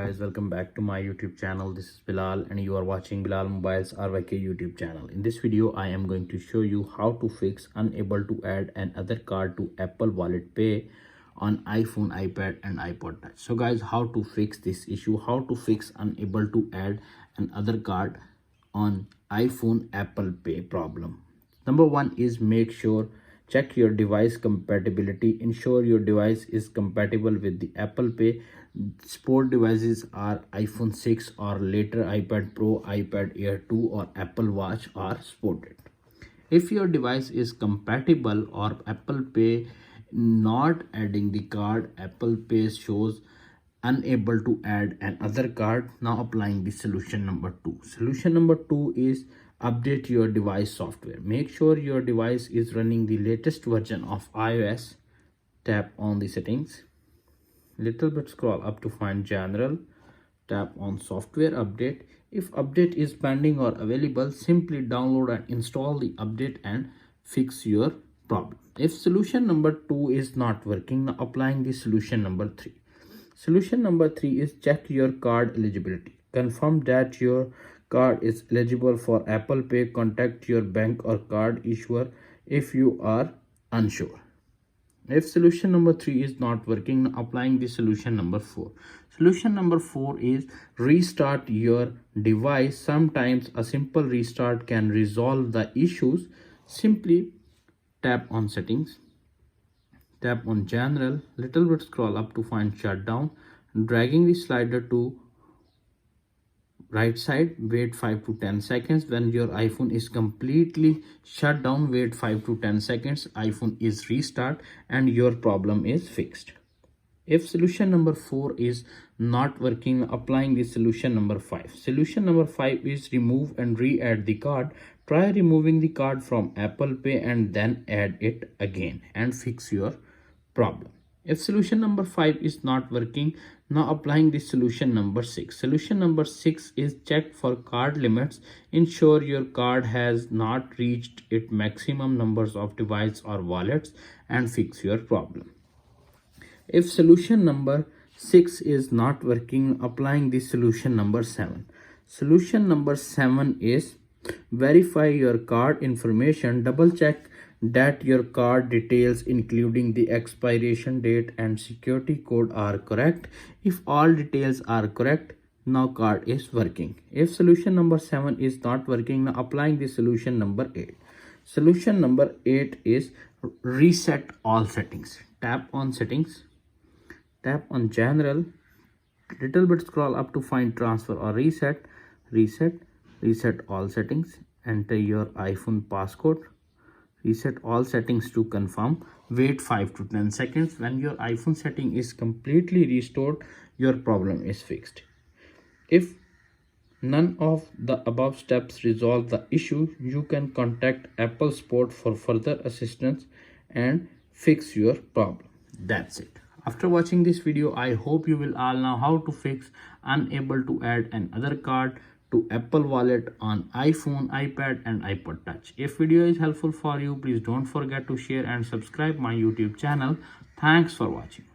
Guys, welcome back to my YouTube channel. This is Bilal and you are watching Bilal Mobiles RYK YouTube channel. In this video I am going to show you how to fix unable to add another card to Apple Wallet Pay on iPhone, iPad and iPod Touch. So guys, how to fix this issue, how to fix unable to add another card on iPhone Apple Pay problem. Number one is make sure check your device compatibility. Ensure your device is compatible with the Apple Pay. Support devices are iPhone 6 or later, iPad Pro, iPad Air 2 or Apple Watch are supported. If your device is compatible or Apple Pay not adding the card, Apple Pay shows unable to add another card. Now applying the solution number two. Solution number two is update your device software. Make sure your device is running the latest version of iOS. Tap on the settings, little bit scroll up to find general, tap on software update. If update is pending or available, simply download and install the update and fix your problem. If solution number two is not working, now applying the solution number three. Solution number three is check your card eligibility. Confirm that your card is eligible for Apple Pay. Contact your bank or card issuer if you are unsure. If solution number three is not working, applying the solution number four. Solution number four is restart your device. Sometimes a simple restart can resolve the issues. Simply tap on settings, tap on general, little bit scroll up to find shutdown, dragging the slider to right side, wait 5 to 10 seconds. When your iPhone is completely shut down, wait 5 to 10 seconds, iPhone is restart and your problem is fixed. If solution number four is not working, applying the solution number five. Solution number five is remove and re-add the card. Try removing the card from Apple Pay and then add it again and fix your problem. If solution number five is not working, now applying the solution number six. Solution number six is check for card limits. Ensure your card has not reached its maximum numbers of devices or wallets and fix your problem. If solution number six is not working, applying the solution number seven. Solution number seven is verify your card information. Double check that your card details including the expiration date and security code are correct. If all details are correct, now card is working. If solution number 7 is not working, now applying the solution number 8. Solution number 8 is reset all settings. Tap on settings, tap on general, little bit scroll up to find transfer or reset. Reset all settings, enter your iPhone passcode, reset all settings to confirm, wait 5 to 10 seconds. When your iPhone setting is completely restored, your problem is fixed. If none of the above steps resolve the issue, you can contact Apple support for further assistance and fix your problem. That's it. After watching this video, I hope you will all know how to fix unable to add another card to Apple Wallet on iPhone, iPad and iPod Touch. If video is helpful for you, please don't forget to share and subscribe my YouTube channel. Thanks for watching.